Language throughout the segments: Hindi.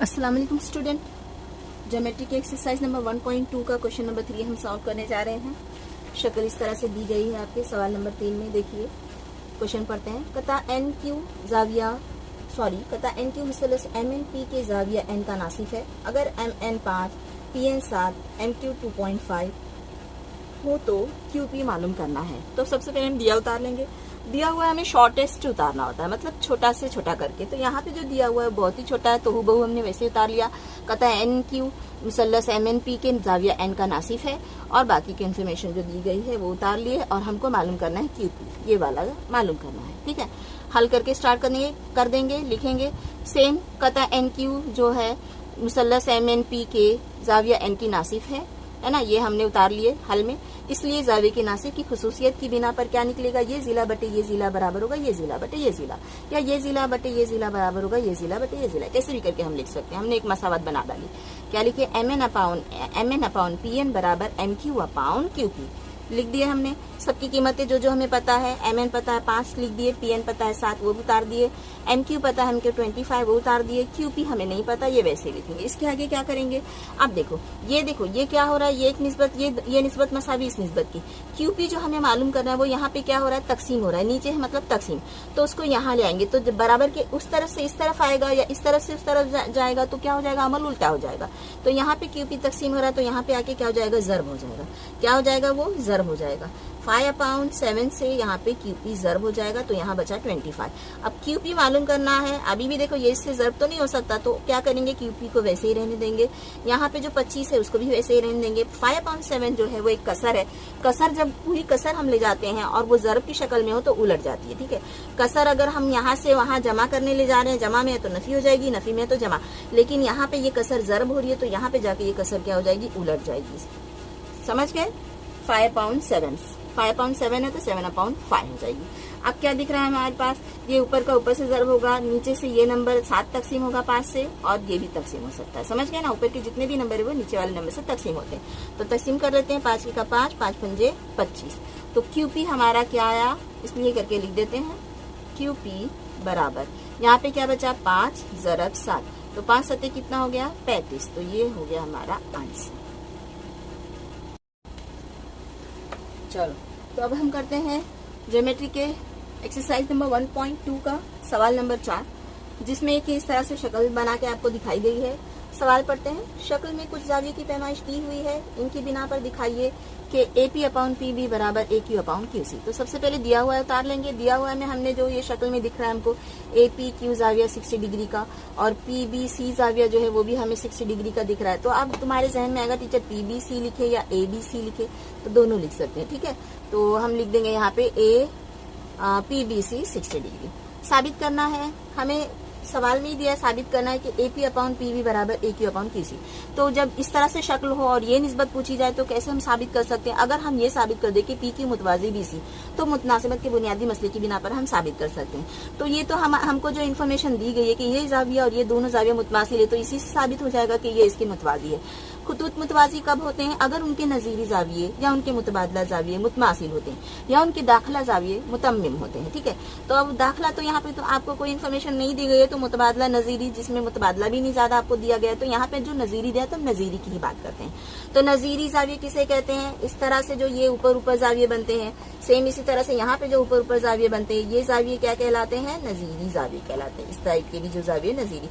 अस्सलाम वालेकुम स्टूडेंट। ज्योमेट्री के एक्सरसाइज नंबर 1.2 का क्वेश्चन नंबर 3 हम सॉल्व करने जा रहे हैं। शक्ल इस तरह से दी गई है आपके सवाल नंबर 3 में। देखिए क्वेश्चन पढ़ते हैं। कता एन क्यू मुसलस एम एन पी के जाविया एन का नासिफ है। अगर M N 5 P N 7 M Q 2.5 हो तो क्यू पी मालूम करना है। तो सबसे पहले हम दिया उतार लेंगे। दिया हुआ है हमें शॉर्टेस्ट उतारना होता है, मतलब छोटा से छोटा करके। तो यहाँ पे जो दिया हुआ है बहुत ही छोटा है, तो हूबहू हमने वैसे उतार लिया। कहता है एन क्यू मुसल्लस एम एन पी के जाविया एन का नासिफ है, और बाकी की इन्फॉर्मेशन जो दी गई है वो उतार लिए, और हमको मालूम करना है क्यू पी, ये वाला मालूम करना है। ठीक है, हल करके स्टार्ट कर देंगे, लिखेंगे सेम। कहता एन क्यू जो है मुसल्लस एम एन पी के जाविया एन की नासिफ है ना, ये हमने उतार लिए हल में। इसलिए जावे के नासिफ की खुसूसियत की बिना पर क्या निकलेगा, ये जिला बटे ये जिला बराबर होगा ये जिला बटे ये जिला, या ये जिला बटे ये जिला बराबर होगा ये जिला बटे ये जिला। कैसे भी करके हम लिख सकते हैं। हमने एक मसावत बना डाली। क्या लिखे, M N upon P N बराबर M Q upon Q P लिख दिए हमने। सबकी कीमतें जो जो हमें पता है, एम एन पता है 5 लिख दिए, पी एन पता है 7 वो भी उतार दिए, एम क्यू पता है हमको 25 वो उतार दिए, क्यू पी हमें नहीं पता, ये वैसे लिखेंगे। इसके आगे क्या करेंगे, अब देखो ये क्या हो रहा है, ये एक निस्बत, ये निस्बत मसावी इस निस्बत की। क्यू पी जो हमें मालूम करना है वो यहाँ पे क्या हो रहा है, तकसीम हो रहा है, नीचे है मतलब तकसीम। तो उसको यहाँ ले आएंगे, तो बराबर के उस तरफ से इस तरफ आएगा या इस तरफ से उस तरफ जाएगा, तो क्या हो जाएगा, अमल उल्टा हो जाएगा। तो यहाँ पे क्यू पी तकसीम हो रहा है, तो यहाँ पे आके क्या हो जाएगा, जर्ब हो जाएगा। क्या हो जाएगा, वो जर्ब हो जाएगा। 5/7 से यहाँ पे क्यूपी जर्ब हो जाएगा, तो यहाँ बचा 25। अब क्यूपी मालूम करना है। अभी भी देखो ये इससे जर्ब तो नहीं हो सकता, तो क्या करेंगे, क्यूपी को वैसे ही रहने देंगे। यहाँ पे जो 25 है उसको भी वैसे ही रहने देंगे। 5/7 जो है वो एक कसर है। कसर जब पूरी कसर हम ले जाते हैं और वो जर्ब की शक्ल में हो तो उलट जाती है। ठीक है, कसर अगर हम यहाँ से वहाँ जमा करने ले जा रहे हैं, जमा में है तो नफी हो जाएगी, नफी में है तो जमा। लेकिन यहाँ पे ये कसर जर्ब हो रही है, तो यहाँ पे जाके ये कसर क्या हो जाएगी, उलट जाएगी। समझ गए। 5/7 है तो 7/5 हो जाएगी। अब क्या दिख रहा है हमारे पास, ये ऊपर का ऊपर से जर्ब होगा, नीचे से ये नंबर 7 तकसीम होगा 5 से, और ये भी तकसीम हो सकता है। समझ गए ना, ऊपर के जितने भी नंबर है वो नीचे वाले नंबर से तकसीम होते हैं। तो तकसीम कर लेते हैं, 5 का 5, 5 पंजे 25। तो क्यूपी हमारा क्या आया, इसलिए करके लिख देते हैं क्यूपी बराबर, यहाँ पे क्या बचा, 5 ज़रब 7, तो 5 सत्ते कितना हो गया, 35। तो ये हो गया हमारा आंसर। चलो, तो अब हम करते हैं ज्योमेट्री के एक्सरसाइज नंबर 1.2 का सवाल नंबर 4, जिसमें एक इस तरह से शक्ल बना के आपको दिखाई गई है। सवाल पढ़ते हैं। शक्ल में कुछ जाविये की पैमाइश दी हुई है, इनकी बिना पर दिखाइए कि AP अपॉन PB बराबर AQ अपॉन QC। तो सबसे पहले दिया हुआ है उतार लेंगे। दिया हुआ है में हमने जो ये शक्ल में दिख रहा है हमको, APQ जाविया 60 डिग्री का, और PBC जाविया जो है वो भी हमें 60 डिग्री का दिख रहा है। तो अब तुम्हारे जहन में आएगा टीचर PBC लिखे या ABC लिखे, तो दोनों लिख सकते हैं। ठीक है, तो हम लिख देंगे यहाँ पे PBC 60 डिग्री। साबित करना है हमें, सवाल में ही दिया है साबित करना है कि AP अपॉन PB बराबर AQ अपॉन QC। तो जब इस तरह से शक्ल हो और ये निस्बत पूछी जाए तो कैसे हम साबित कर सकते हैं। अगर हम ये साबित कर दे कि PQ मुतवाज़ी BC, तो मुतनासिबत के बुनियादी मसले की बिना पर हम साबित कर सकते हैं। तो ये तो हमको जो इन्फॉर्मेशन दी गई है कि ये जाविया और ये दोनों जाविया मुतमासिल है, तो इसी से साबित हो जाएगा कि ये इसके मुतवाज़ी है। खुतूत मुतवाज़ी कब होते हैं, अगर उनके नज़ीरी जाविये या उनके मुतबादला जाविये मुतमासिल होते हैं, या उनके दाखिला जाविये मुतम्मिम होते हैं। ठीक है, तो अब दाखिला तो यहाँ पे तो आपको कोई इन्फॉर्मेशन नहीं दी गई है, तो मुतबादला नज़ीरी जिसमें मुतबादला भी नहीं ज्यादा आपको दिया गया है, तो यहाँ पे जो नज़ीरी दिया तो नज़ीरी की ही बात करते हैं। तो नज़ीरी जाविये किसे कहते हैं, इस तरह से जो ये ऊपर ऊपर जाविये बनते हैं, सेम इसी तरह से यहाँ पे जो ऊपर ऊपर जाविये बनते हैं, ये जाविये क्या कहलाते हैं, नज़ीरी जाविये कहलाते हैं। इस टाइप के भी जो जाविये नज़ीरी,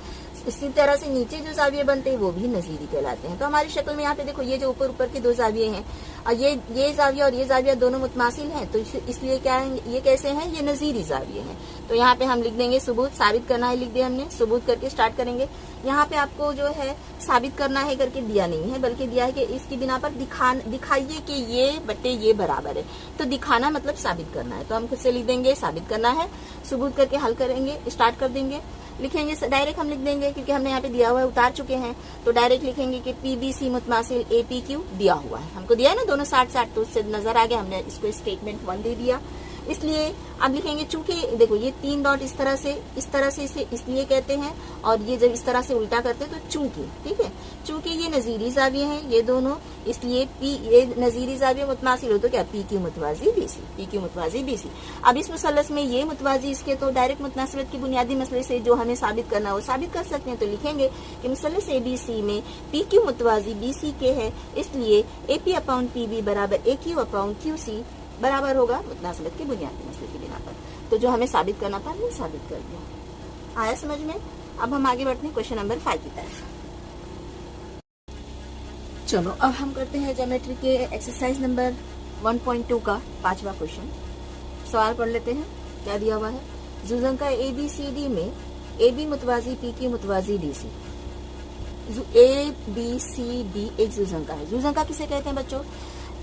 इसी तरह से नीचे जो जाविये बनते हैं वो भी नज़ीरी कहलाते हैं। तो हमारी शक्ल में यहाँ पे देखो ये जो ऊपर ऊपर के 2 जाविये हैं, और ये जाविया और ये जाविया दोनों मुतमासिल हैं, तो इसलिए क्या है, ये कैसे हैं, ये नज़ीरी जाविये हैं। तो यहाँ पे हम लिख देंगे सबूत, साबित करना है लिख दिया हमने, सबूत करके स्टार्ट करेंगे। यहाँ पे आपको जो है साबित करना है करके दिया नहीं है, बल्कि दिया है कि इसकी बिना पर दिखाइए कि ये बटे ये बराबर है। तो दिखाना मतलब साबित करना है, तो हम खुद से लिख देंगे साबित करना है, सबूत करके हल करेंगे, स्टार्ट कर देंगे। लिखेंगे डायरेक्ट हम लिख देंगे, क्योंकि हमने यहाँ पे दिया हुआ है, उतार चुके हैं, तो डायरेक्ट लिखेंगे कि PBC मुतमासिल APQ दिया हुआ है, हमको दिया है ना दोनों 60-60, तो उससे नजर आ गया, हमने इसको स्टेटमेंट 1 दे दिया। इसलिए अब लिखेंगे, चूंकि देखो ये 3 डॉट इस तरह से इसे इसलिए कहते हैं, और ये जब इस तरह से उल्टा करते हैं तो चूंकि, ठीक है, चूंकि ये नजीरी जाविये हैं ये दोनों, इसलिए पी ये नजीरी जाविये मुतमासिल हो तो क्या पी क्यू मुतवाजी बीसी। अब इस मुसल्लस में ये मुतवाजी इसके, तो डायरेक्ट मुतनासिबत की बुनियादी मसले से जो हमें साबित करना है वो साबित कर सकते हैं। तो लिखेंगे कि मुसल्लस ABC में पी क्यू मुतवाजी BC के है, इसलिए AP अपॉन PB बराबर AQ अपॉन QC बराबर होगा मुतनासिबत के बुनियादी मसले की बिना पर। तो जो हमें साबित करना था हमने साबित कर दिया। आया समझ में? अब हम आगे बढ़ते हैं क्वेश्चन नंबर 5 की तरफ। चलो अब हम करते हैं ज्योमेट्री के एक्सरसाइज नंबर 1.2 का 5वां क्वेश्चन। सवाल पढ़ लेते हैं। क्या दिया हुआ है? जुजंका ABCD में AB मुतवाजी PQ मुतवाजी DC। ABCD एक जुजंका है। जुजंका किसे कहते हैं बच्चों?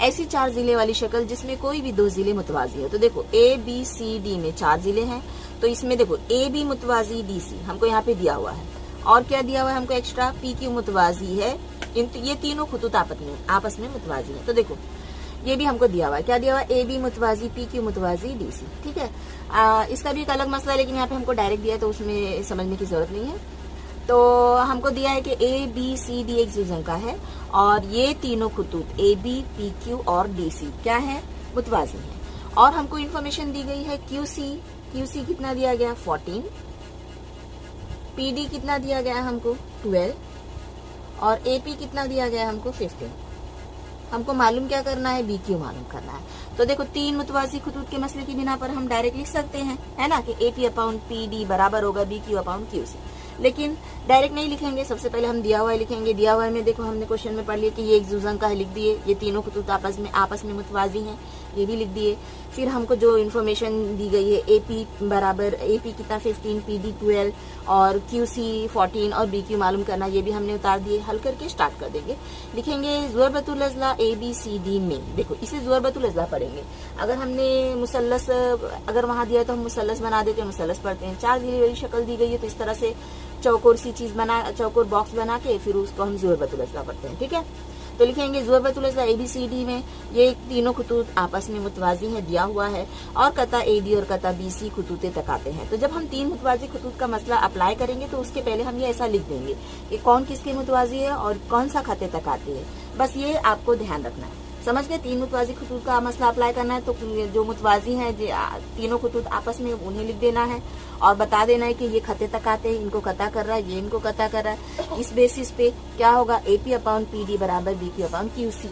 ऐसी 4 जिले वाली शक्ल जिसमें कोई भी 2 जिले मुतवाजी है। तो देखो ABCD में 4 जिले हैं, तो इसमें देखो AB मुतवाजी DC हमको यहाँ पे दिया हुआ है, और क्या दिया हुआ है हमको एक्स्ट्रा? PQ मुतवाजी है। ये तीनों खुतूत आपस में मुतवाजी है। तो देखो ये भी हमको दिया हुआ है। क्या दिया हुआ है? AB मुतवाजी PQ मुतवाजी DC, ठीक है। इसका भी एक अलग मसला है, लेकिन यहाँ पे हमको डायरेक्ट दिया है तो उसमें समझने की जरूरत नहीं है। तो हमको दिया है कि ABCD एक जुजंका है, और ये तीनों खुतूत AB PQ और DC क्या है? मुतवाजी है। और हमको इन्फॉर्मेशन दी गई है QC कितना दिया गया? 14। PD कितना दिया गया है हमको? 12। और AP कितना दिया गया है हमको? 15। हमको मालूम क्या करना है? BQ मालूम करना है। तो देखो 3 मुतवाजी खुतूत के मसले की बिना पर हम डायरेक्ट लिख सकते हैं, है ना, कि AP अपॉन PD बराबर होगा BQ अपॉन QC। लेकिन डायरेक्ट नहीं लिखेंगे, सबसे पहले हम दिया हुआ है लिखेंगे। दिया हुआ में देखो हमने क्वेश्चन में पढ़ लिया कि ये एक जुजंका है, लिख दिए। ये तीनों खुतूत आपस में मुतवाजी हैं, ये भी लिख दिए। फिर हमको जो इन्फॉर्मेशन दी गई है AP बराबर AP कितना? 15, PD 12 और QC 14 और BQ मालूम करना, ये भी हमने उतार दिए। हल करके स्टार्ट कर देंगे। लिखेंगे ज़ुरबतुल अज़ला ABCD में, देखो इसे ज़ुरबतुल अज़ला पढ़ेंगे। अगर हमने मुसल्लस अगर वहां दिया तो हम मुसल्लस बना देते हैं, मुसल्लस पढ़ते हैं। 4 जिले वाली शक्ल दी गई है, तो इस तरह से चौकोर बॉक्स बना के फिर उसको हम ज़ुरबतुल अज़ला पढ़ते हैं, ठीक है। तो लिखेंगे ज़ुरबतुल अज़ला ABCD में ये तीनों खुतूत आपस में मुतवाजी हैं, दिया हुआ है, और कता AD और कता BC खुतूत तकाते हैं। तो जब हम 3 मुतवाजी खुतूत का मसला अप्लाई करेंगे तो उसके पहले हम ये ऐसा लिख देंगे कि कौन किसके मुतवाजी है और कौन सा खते तकाते हैं। बस ये आपको ध्यान रखना है। समझ गए? 3 मुतवाजी खुतूत का मसला अप्लाई करना है, तो जो मुतवाजी हैं तीनों खुतूत आपस में उन्हें लिख देना है, और बता देना है कि ये खते तक आते हैं, इनको कता कर रहा है, ये इनको कता कर रहा है। इस बेसिस पे क्या होगा? AP अपॉन PD बराबर BQ upon QC।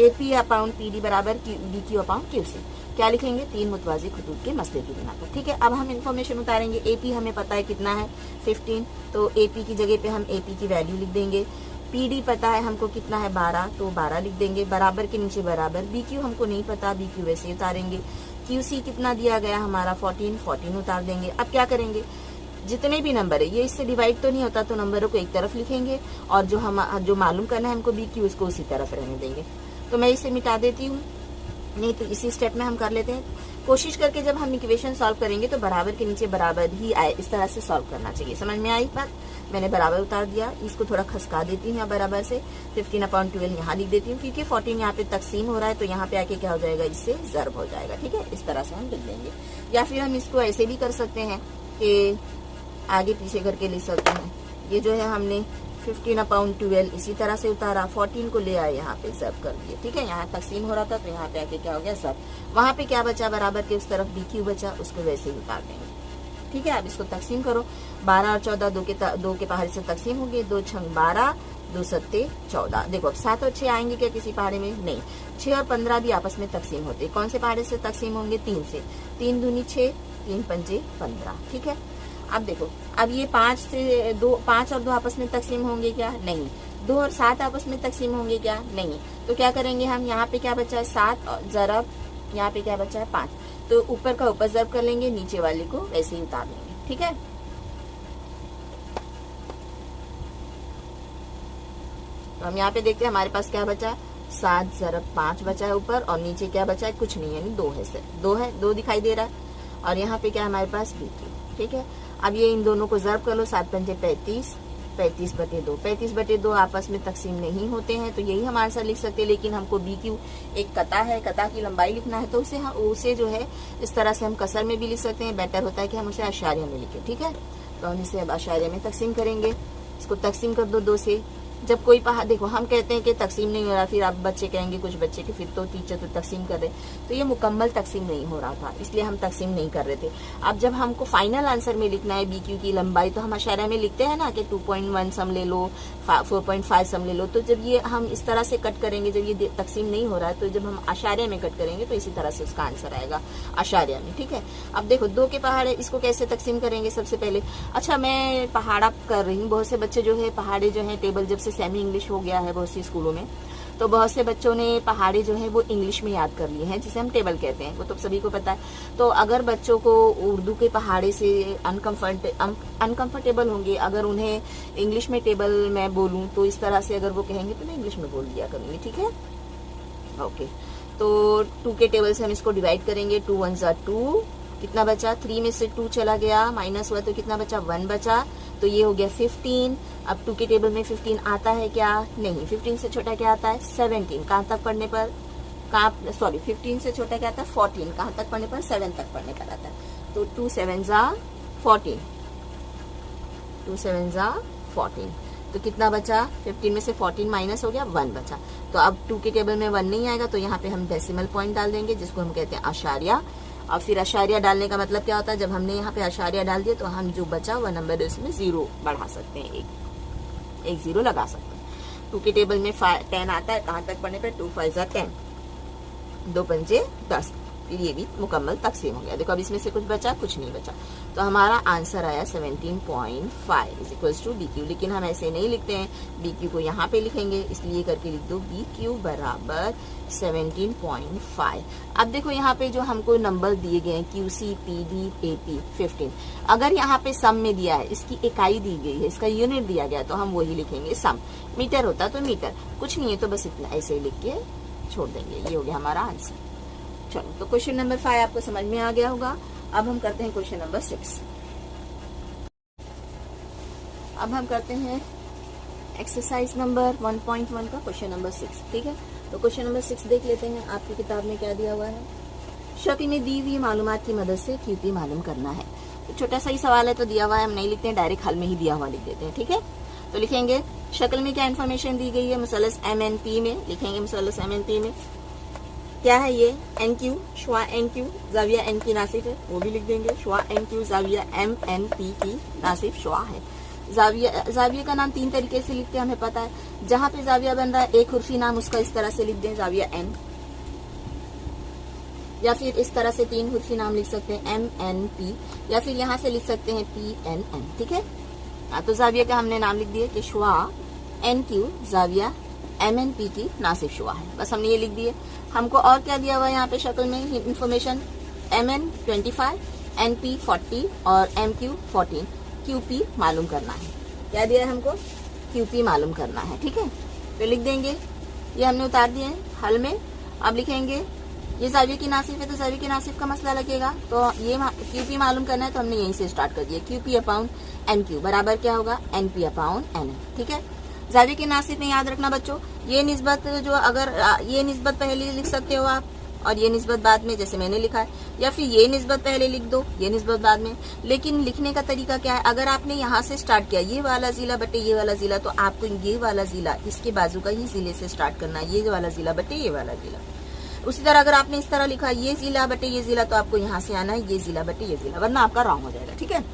AP upon PD बराबर BQ अपॉन QC क्या लिखेंगे? 3 मुतवाजी खुतूत के मसले की बिना पर, ठीक है। अब हम इन्फॉर्मेशन उतारेंगे। AP हमें पता है कितना है? 15, तो AP की जगह पे हम AP की वैल्यू लिख देंगे। PD पता है हमको कितना है? 12, तो 12 लिख देंगे। बराबर के नीचे बराबर। BQ हमको नहीं पता, BQ वैसे उतारेंगे। QC कितना दिया गया हमारा? 14 उतार देंगे। अब क्या करेंगे? जितने भी नंबर है, ये इससे डिवाइड तो नहीं होता, तो नंबरों को एक तरफ लिखेंगे, और जो मालूम करना है हमको BQ, उसको उसी तरफ रहने देंगे। तो मैं इसे मिटा देती हूँ, नहीं तो इसी स्टेप में हम कर लेते हैं। कोशिश करके जब हम इक्वेशन सॉल्व करेंगे तो बराबर के नीचे बराबर ही आए, इस तरह से सॉल्व करना चाहिए। समझ में आई बात? मैंने बराबर उतार दिया, इसको थोड़ा खसका देती हूँ बराबर से। 15 अपॉन 12 यहाँ लिख देती हूँ, क्योंकि 14 यहाँ पे तकसीम हो रहा है, तो यहाँ पे आके क्या हो जाएगा? इससे ज़र्ब हो जाएगा, ठीक है। इस तरह से हम लिख देंगे। या फिर हम इसको ऐसे भी कर सकते हैं कि आगे पीछे करके लिख सकते हैं। ये जो है हमने 15 अपॉन 12 इसी तरह से उतारा, 14 को ले आए, यहाँ पे ज़र्ब कर दिए, ठीक है। यहाँ तकसीम हो रहा था, तो यहाँ पे आके क्या हो गया? ज़र्ब। वहाँ पे क्या बचा? बराबर के उस तरफ BQ बचा, उसको वैसे ही उतार देंगे, ठीक है। अब इसको तकसीम करो। 12 और 14 दो के पहाड़े से तकसीम होंगे। 2 छंग 12, 2 सत्ते 14। देखो 7 और 6 आएंगे क्या किसी पहाड़े में? नहीं। 6 और 15 भी आपस में तकसीम होते। कौन से पहाड़े से तकसीम होंगे? 3 से। 3 दूनी 6, 3 पंजे 15, ठीक है। अब देखो, अब ये 5 और 2 आपस में तकसीम होंगे क्या? नहीं। 2 और 7 आपस में तकसीम होंगे क्या? नहीं। तो क्या करेंगे हम? यहाँ पे क्या बचा है? 7 और ज़रब, यहाँ पे क्या बचा है? 5। तो ऊपर का ऊपर ज़रब कर लेंगे, नीचे वाले को वैसे ही उतार लेंगे, ठीक है। तो हम यहाँ पे देखते हैं हमारे पास क्या बचा? 7 ज़रब 5 बचा है ऊपर, और नीचे क्या बचा है? कुछ नहीं, यानी 2 है। 2 दिखाई दे रहा है, और यहाँ पे क्या हमारे पास BQ, ठीक है। अब ये इन दोनों को ज़र्ब कर लो। 7 पंजे 35, 35/2। 35/2 आपस में तकसीम नहीं होते हैं, तो यही हम आंसर लिख सकते हैं। लेकिन हमको BQ एक कता है, कता की लंबाई लिखना है, तो उसे जो है इस तरह से हम कसर में भी लिख सकते हैं। बेटर होता है कि हम उसे आशार्य में लिखें, ठीक है। तो हम इसे अब आशार्य में तकसीम करेंगे। इसको तकसीम कर दो 2 से। जब कोई देखो हम कहते हैं कि तकसीम नहीं हो रहा, फिर आप बच्चे कहेंगे कुछ बच्चे कि फिर तो टीचर तो तकसीम कर रहे, तो ये मुकम्मल तकसीम नहीं हो रहा था, इसलिए हम तकसीम नहीं कर रहे थे। अब जब हमको फाइनल आंसर में लिखना है BQ की लंबाई, तो हम आशार्य में लिखते हैं ना कि 2.1 सम ले लो, 4.5 सम ले लो। तो जब ये हम इस तरह से कट करेंगे, जब ये तकसीम नहीं हो रहा है, तो जब हम आशार्य में कट करेंगे तो इसी तरह से उसका आंसर आएगा आशार्य में, ठीक है। अब देखो 2 के पहाड़े, इसको कैसे तकसीम करेंगे सबसे पहले। अच्छा, मैं पहाड़ा कर रही हूँ। बहुत से बच्चे जो है पहाड़े जो है टेबल, जब से सेमी इंग्लिश हो गया है बहुत सी स्कूलों में, तो बहुत से बच्चों ने पहाड़े जो है वो इंग्लिश में याद कर लिए हैं, जिसे हम टेबल कहते हैं, वो तो सभी को पता है। तो अगर बच्चों को उर्दू के पहाड़े से अनकंफर्टेबल होंगे, अगर उन्हें इंग्लिश में टेबल मैं बोलूं, तो इस तरह से अगर वो कहेंगे तो मैं इंग्लिश में बोल दिया करूंगी, ठीक है। ओके, तो 2 के टेबल से हम इसको डिवाइड करेंगे। 2 1 ज़ा 2, कितना बचा, 3 में से 2 चला गया, माइनस हुआ तो कितना बचा, 1 बचा, तो ये हो गया 15। अब 2 के टेबल में 15 आता है क्या, नहीं। 15 से छोटा क्या आता है, 17। कहाँ तक पढ़ने पर, 15 से छोटा क्या आता है, 14। कहाँ तक पढ़ने पर, 7 तक पढ़ने पर आता है। तो 2 7 ज़ा 14, 2 7 ज़ा 14, तो कितना बचा, 15 में से 14 माइनस हो गया, 1 बचा। तो अब 2 के टेबल में 1 नहीं आएगा, तो यहाँ पे हम डेसिमल पॉइंट डाल देंगे, जिसको हम कहते हैं आशार्य। और फिर आशार्य डालने का मतलब क्या होता है, जब हमने यहाँ पे आशार्य डाल दिया तो हम जो बचा वह नंबर इसमें 0 बढ़ा सकते हैं, एक 0 लगा सकते हैं। 2 के टेबल में 10 आता है, कहाँ तक पढ़ने पर, 2 5 ज़ा 10, 2 पंजे 10, फिर ये भी मुकम्मल तकसीम हो गया। देखो अब इसमें से कुछ बचा, कुछ नहीं बचा, तो हमारा आंसर आया 17.5 इज इक्वल्स टू BQ। लेकिन हम ऐसे नहीं लिखते हैं, BQ को यहाँ पे लिखेंगे, इसलिए करके लिख दो BQ बराबर 17.5। अब देखो यहाँ पे जो हमको नंबर दिए गए हैं QC PD AP 15, अगर यहाँ पे सम में दिया है, इसकी इकाई दी गई है, इसका यूनिट दिया गया है, तो हम वही लिखेंगे सम। मीटर होता तो मीटर, कुछ नहीं है तो बस इतना ऐसे ही लिख के छोड़ देंगे। ये हो गया हमारा आंसर। चलो, तो क्वेश्चन नंबर 5 आपको समझ में आ गया होगा। अब हम करते हैं क्वेश्चन नंबर 6। अब हम करते हैं एक्सरसाइज नंबर 1.1 का क्वेश्चन नंबर 6, ठीक है। तो क्वेश्चन नंबर 6 देख लेते हैं, आपकी किताब में क्या दिया हुआ है। शक्ल में दी हुई मालूमात की मदद से QP मालूम करना है। तो छोटा सा ही सवाल है, तो दिया हुआ है, हम नहीं लिखते हैं, डायरेक्ट हल में ही दिया हुआ लिख देते हैं, ठीक है। तो लिखेंगे शक्ल में क्या इन्फॉर्मेशन दी गई है, मुसल्लस MNP में लिखेंगे। मुसल्लस MNP में क्या है ये, NQ, शुआ NQ, जाविया N की नासिफ है, वो भी लिख देंगे। शुआ NQ जाविया MNP की नासिफ शुआ है। जाविया का नाम 3 तरीके से लिखते हैं, हमें पता है। जहां पे जाविया बन रहा है, एक हुर्फी नाम उसका इस तरह से लिख दें, जाविया N, या फिर इस तरह से 3 हुर्फी नाम लिख सकते हैं, MNP, या फिर यहाँ से लिख सकते हैं PNN, ठीक है। तो जाविया का हमने नाम लिख दिया कि शुआ NQ जाविया MNP की नासिफ शुआ है, बस हमने ये लिख दिए। हमको और क्या दिया हुआ है यहाँ पे शक्ल में इंफॉर्मेशन, MN 25, NP 40 और MQ 14, QP मालूम करना है। क्या दिया है हमको, QP मालूम करना है, ठीक है। तो लिख देंगे, ये हमने उतार दिए हल में। अब लिखेंगे ये जाविया की नासिफ है, तो जाविया की नासिफ का मसला लगेगा, तो ये QP मालूम करना है, तो हमने यहीं से स्टार्ट कर दिया। QP अपॉन NQ बराबर क्या होगा, NP अपॉन NN, ठीक है। जाविया की नासिफ में याद रखना बच्चों, ये निस्बत जो, अगर ये निस्बत पहले लिख सकते हो आप, और ये निस्बत बाद में, जैसे मैंने लिखा है, या फिर ये निस्बत पहले लिख दो, ये निस्बत बाद में। लेकिन लिखने का तरीका क्या है, अगर आपने यहाँ से स्टार्ट किया, ये वाला जिला बटे ये वाला जिला, तो आपको ये वाला जिला इसके बाजू का ही जिले से स्टार्ट करना है, ये वाला जिला बटे ये वाला जिला। उसी तरह अगर आपने इस तरह लिखा, ये जिला बटे ये जिला, तो आपको यहाँ से आना है ये जिला बटे ये जिला, वरना आपका रॉन्ग हो जाएगा, ठीक है।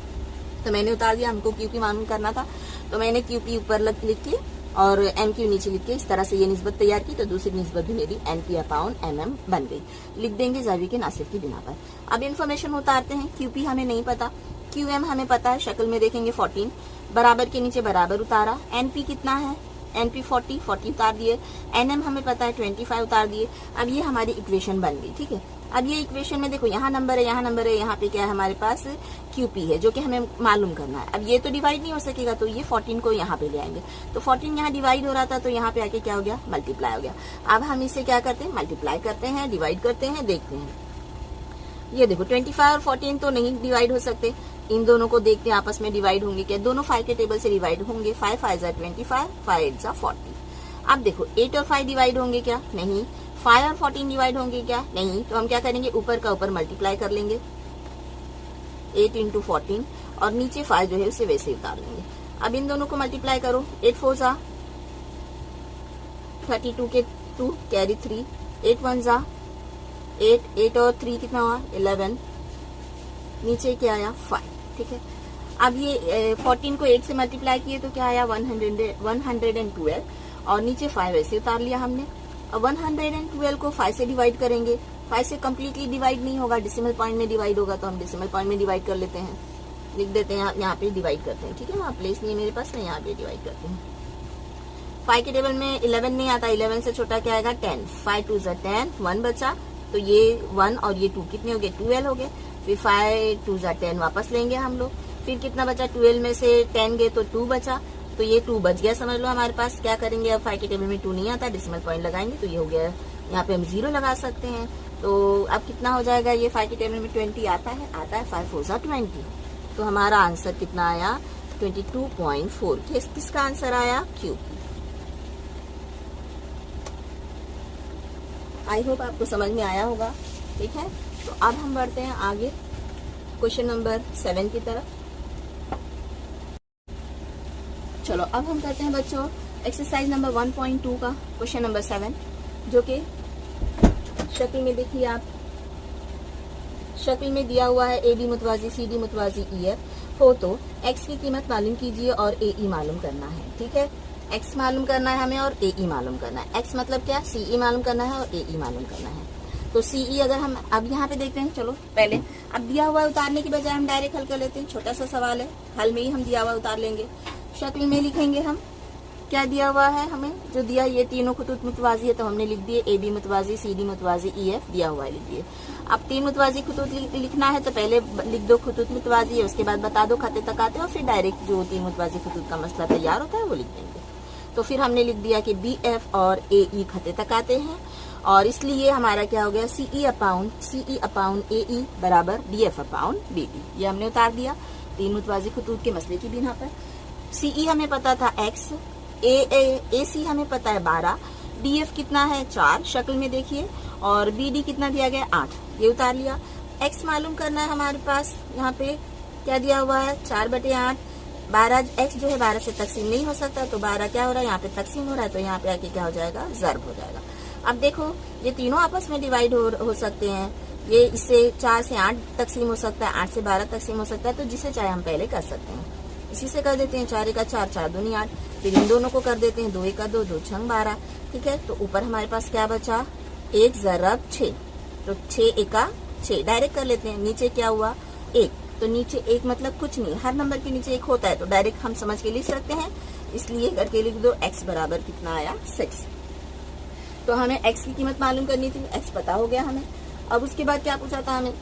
तो मैंने उतार दिया, हमको QP मालूम करना था, तो मैंने QP ऊपर लिख के और NQ नीचे लिख के इस तरह से ये निस्बत तैयार की, तो दूसरी निस्बत भी मेरी NP अपॉन MM बन गई। लिख देंगे जाविया के नासिफ की बिना पर। अब इन्फॉर्मेशन उतारते हैं। QP हमें नहीं पता, QM हमें पता है, शक्ल में देखेंगे 14, बराबर के नीचे बराबर उतारा। NP कितना है, NP 40 उतार दिए। NM हमें पता है 25 उतार दिए। अब ये हमारी इक्वेशन बन गई, ठीक है। अब ये इक्वेशन में देखो, यहाँ नंबर है, यहाँ नंबर है, यहाँ पे क्या है हमारे पास, QP है, जो कि हमें मालूम करना है। अब ये तो डिवाइड नहीं हो सकेगा, तो ये 14 को यहाँ पे ले आएंगे, तो 14 यहाँ डिवाइड हो रहा था, तो यहाँ पे आके क्या हो गया, मल्टीप्लाई हो गया। अब हम इसे क्या करते हैं, मल्टीप्लाई करते हैं, डिवाइड करते हैं, देखते हैं। ये देखो 25 और 14 तो नहीं डिवाइड हो सकते, इन दोनों को देखते हैं आपस में डिवाइड होंगे क्या, दोनों 5 के टेबल से डिवाइड होंगे। 5 5 जा 25, 5 8 जा 40। अब देखो 8 और 5 डिवाइड होंगे क्या, नहीं। 5 और 14 डिवाइड होंगे क्या, नहीं। तो हम क्या करेंगे, ऊपर का ऊपर मल्टीप्लाई कर लेंगे 8 इंटू 14 और नीचे 5 जो है उसे वैसे ही उतार लेंगे। अब इन दोनों को मल्टीप्लाई करो, 8 4 जा 32 के 2 कैरी 3, 8 1 जा 8, 8 और 3 कितना हुआ 11, नीचे क्या आया 5, ठीक है। अब ये 14 को 8 से मल्टीप्लाई किए तो क्या आया 112 और नीचे 5 ऐसे उतार लिया हमने। अब 112 को 5 से डिवाइड करेंगे, 5 से कम्प्लीटली डिवाइड नहीं होगा, डेसिमल पॉइंट में डिवाइड होगा, तो हम डेसिमल पॉइंट में डिवाइड कर लेते हैं, लिख देते हैं यहाँ पे डिवाइड करते हैं, ठीक है। वहाँ प्लेस नहीं है मेरे पास, मैं यहाँ पे डिवाइड करती हूँ। 5 के टेबल में 11 नहीं आता, 11 से छोटा क्या आएगा 10, 5 2 जा 10, 1 बचा, तो ये 1 और ये 2 कितने हो गए 12 हो गए। फिर 5 2 जा 10 वापस लेंगे हम लोग, फिर कितना बचा 12 में से 10 गए तो 2 बचा, तो ये 2 बच गया समझ लो हमारे पास। क्या करेंगे, अब 5 के टेबल में 2 नहीं आता, डेसिमल पॉइंट लगाएंगे तो ये हो गया, यहाँ पे हम 0 लगा सकते हैं। तो अब कितना हो जाएगा, ये 5 के टेबल में 20 आता है, 5 4 जा 20, तो हमारा आंसर कितना आया 22.4। किसका आंसर आया, क्यूब। आई होप आपको समझ में आया होगा, ठीक है। तो अब हम बढ़ते हैं आगे क्वेश्चन नंबर 7 की तरफ। चलो अब हम करते हैं बच्चों एक्सरसाइज नंबर 1.2 का क्वेश्चन नंबर 7, जो कि शक्ल में देखिए आप, शक्ल में दिया हुआ है ए बी मुतवाजी सी डी मुतवाजी ई एफ हो तो एक्स की कीमत मालूम कीजिए और ए ई मालूम करना है, ठीक है। एक्स मालूम करना है हमें और ए ई मालूम करना है। एक्स मतलब क्या, सी ई मालूम करना है और ए ई मालूम करना है। तो सी ई अगर हम अब यहाँ पे देखते हैं, चलो पहले अब दिया हुआ उतारने की बजाय हम डायरेक्ट हल कर लेते हैं, छोटा सा सवाल है, हल में ही हम दिया हुआ उतार लेंगे। शक्ल में लिखेंगे हम, क्या दिया हुआ है हमें, जो दिया ये तीनों खुतूत मुतवाजी है तो हमने लिख दिए ए बी मुतवाजी सी डी मुतवाजी ई एफ दिया हुआ है, लिख दिए। अब 3 मुतवाजी खुतूत लिखना है तो पहले लिख दो खुतूत मुतवाजी है, उसके बाद बता दो खाते तक आते और फिर डायरेक्ट जो 3 मुतवाजी खुतूत का मसला तैयार होता है वो लिख देंगे। तो फिर हमने लिख दिया कि बी एफ और ए ई खाते तक आते हैं, और इसलिए हमारा क्या हो गया सी ई अपाउंड ए ई बराबर डी एफ अपाउंड बी डी, ये हमने उतार दिया 3 मुतवाजी खुतूत के मसले की बिना पर। सी ई हमें पता था एक्स, ए सी हमें पता है 12, डी एफ कितना है 4 शक्ल में देखिए, और बी डी कितना दिया गया 8, ये उतार लिया। एक्स मालूम करना है हमारे पास, यहाँ पे क्या दिया हुआ है 4/8, 12 एक्स जो है 12 से तकसीम नहीं हो सकता, तो 12 क्या हो रहा है यहाँ पे तकसीम हो रहा है, तो यहाँ पे आके क्या हो जाएगा ज़र्ब हो जाएगा। अब देखो ये तीनों आपस में डिवाइड हो सकते हैं, ये इससे 4 से 8 तकसीम हो सकता है, 8 से 12 तकसीम हो सकता है, तो जिसे चाहे हम पहले कर सकते हैं। इसी से कर देते हैं 4 1 4, 4 2 8, फिर इन दोनों को कर देते हैं 2 1 2, 2 6 12, ठीक है। तो ऊपर हमारे पास क्या बचा 1 ज़रब 6, तो 6 1 6 डायरेक्ट कर लेते हैं। नीचे क्या हुआ 1, तो नीचे 1 मतलब कुछ नहीं, हर नंबर के नीचे 1 होता है, तो डायरेक्ट हम समझ के लिख सकते हैं, इसलिए करके लिख दो x बराबर कितना आया 6। तो हमें x की कीमत मालूम करनी थी, x पता हो गया हमें। अब उसके बाद क्या पूछा था हमें,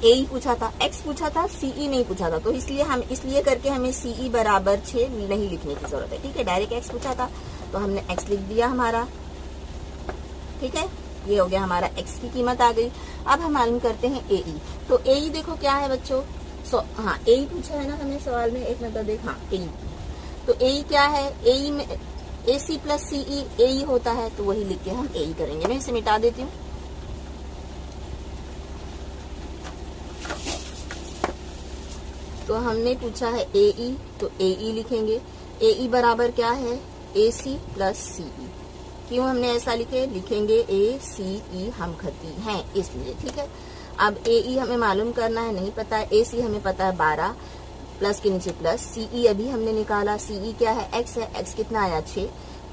ए ही पूछा था, x पूछा था, सीई नहीं पूछा था, तो इसलिए करके हमें सीई बराबर 6 नहीं लिखने की जरूरत है, ठीक है। डायरेक्ट x पूछा था तो हमने x लिख दिया हमारा, ठीक है। ये हो गया हमारा x की कीमत आ गई। अब हम मालूम करते हैं ए ई। तो ए ई देखो क्या है बच्चों, हाँ ए ई पूछा है ना हमें सवाल में, एक मिनट देख, हाँ ए ई। तो ए ई क्या है, ए ई में ए सी प्लस सी ई ए ई होता है, तो वही लिख के हम ए ई करेंगे। मैं इसे मिटा देती हूँ। तो हमने पूछा है ए ई, तो ए ई लिखेंगे। ए ई बराबर क्या है ए सी प्लस सी ई। क्यों हमने ऐसा लिखेंगे ए सी ई हम खती हैं इसलिए, ठीक है। अब ए ई हमें मालूम करना है, नहीं पता है। ए सी हमें पता है 12, प्लस के नीचे प्लस, सी ई अभी हमने निकाला, सी ई क्या है एक्स है, एक्स कितना आया 6,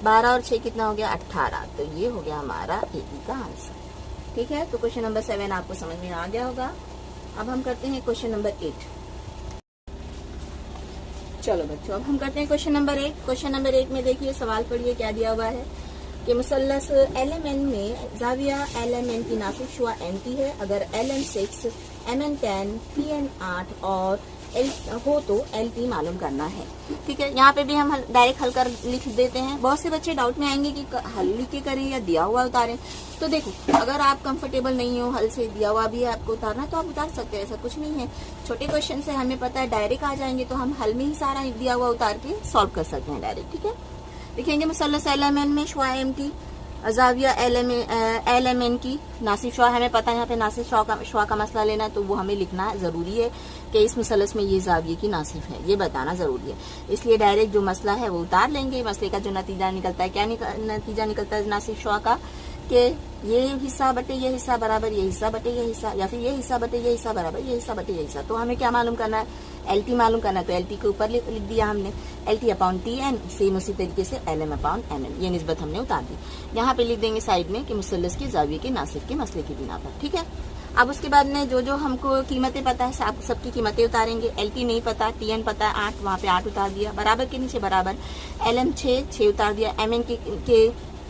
12 और 6 कितना हो गया 18, तो ये हो गया हमारा ए ई का आंसर, ठीक है। तो क्वेश्चन नंबर 7 आपको समझ में आ गया होगा। अब हम करते हैं क्वेश्चन नंबर 8। चलो बच्चों अब हम करते हैं क्वेश्चन नंबर 8। क्वेश्चन नंबर 8 में देखिए सवाल पढ़िए क्या दिया हुआ है कि मुसल्लस LMN में जाविया LMN की नासिब शुआ MT है। अगर LM 6, MN 10, PN 8 और एल हो तो LT मालूम करना है। ठीक है, यहाँ पे भी हम डायरेक्ट हल कर लिख देते हैं। बहुत से बच्चे डाउट में आएंगे कि हल लिख के करें या दिया हुआ उतारें। तो देखो, अगर आप कंफर्टेबल नहीं हो हल से, दिया हुआ भी है आपको उतारना, तो आप उतार सकते हैं, ऐसा कुछ नहीं है। छोटे क्वेश्चन से हमें पता है डायरेक्ट आ जाएंगे, तो हम हल में ही सारा दिया हुआ उतार के सॉल्व कर सकते हैं डायरेक्ट। ठीक है, लिखेंगे मुसल्लस LMN में शुआ MT, जाविया LMN की, नासिब शुआ हमें पता है, यहाँ पे नासिब शुआ का मसला लेना है, तो वो हमें लिखना जरूरी है कि इस मुसल्लस में ये जाविये की नासिब है, ये बताना जरूरी है। इसलिए डायरेक्ट जो मसला है वो उतार लेंगे। मसले का जो नतीजा निकलता है, क्या नतीजा निकलता है नासिब शुआ का, कि ये हिस्सा बटे ये हिस्सा बराबर ये हिस्सा बटे ये हिस्सा, या फिर ये हिस्सा बटे ये हिस्सा बराबर ये हिस्सा बटे ये हिस्सा। तो हमें क्या मालूम करना है, LT मालूम करना है, तो LT के ऊपर लिख दिया हमने LT अपॉन TN, सेम उसी तरीके से LM अपॉन MN, ये निस्बत हमने उतार दी। यहाँ पे लिख देंगे साइड में कि मुसल्लस की जाविये के नासिब के मसले की बिना पर। ठीक है, अब उसके बाद में जो हमको कीमतें पता है, आप सबकी कीमतें उतारेंगे। LT नहीं पता, TN पता है 8, वहाँ पे 8 उतार दिया, बराबर के नीचे बराबर, LM 6 उतार दिया, MN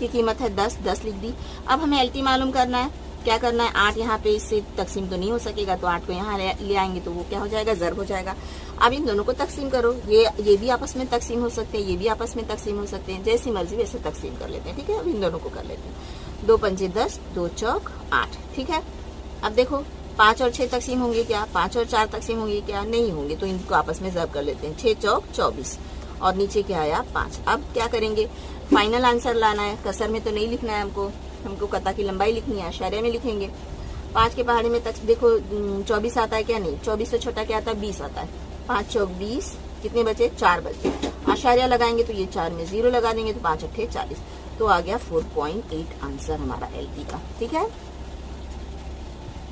की कीमत है 10 लिख दी। अब हमें LT मालूम करना है, क्या करना है, 8 यहाँ पे इससे तकसीम तो नहीं हो सकेगा, तो 8 को यहाँ ले आएंगे तो वो क्या हो जाएगा, ज़र्ब हो जाएगा। अब इन दोनों को तकसीम करो, ये भी आपस में तकसीम हो सकते हैं, ये भी आपस में तकसीम हो सकते हैं, जैसी मर्जी वैसे तकसीम कर लेते हैं। ठीक है, अब इन दोनों को कर लेते हैं, 2 पंजे 10, 2 चौक 8। ठीक है, अब देखो 5 और 6 तकसीम होंगे क्या, 5 और 4 तकसीम होंगे क्या, नहीं होंगे, तो इनको आपस में ज़र्ब कर लेते हैं। 6 चौक 24 और नीचे क्या आया 5। अब क्या करेंगे, फाइनल आंसर लाना है, कसर में तो नहीं लिखना है हमको कता की लंबाई लिखनी है, आशार्य में लिखेंगे। 5 के पहाड़ी में तक देखो 24 आता है क्या, नहीं, 24 से छोटा क्या आता है, 20 आता है। 5 चौक 20, कितने बचे, 4 बचे। आशार्य लगाएंगे तो ये 4 में 0 लगा देंगे, तो 5 अट्ठे 40, तो आ गया 4.8 आंसर हमारा LT का। ठीक है,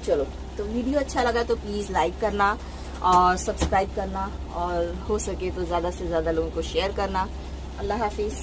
चलो, तो वीडियो अच्छा लगा तो प्लीज लाइक करना और सब्सक्राइब करना, और हो सके तो ज्यादा से ज्यादा लोगों को शेयर करना। अल्लाह हाफिज।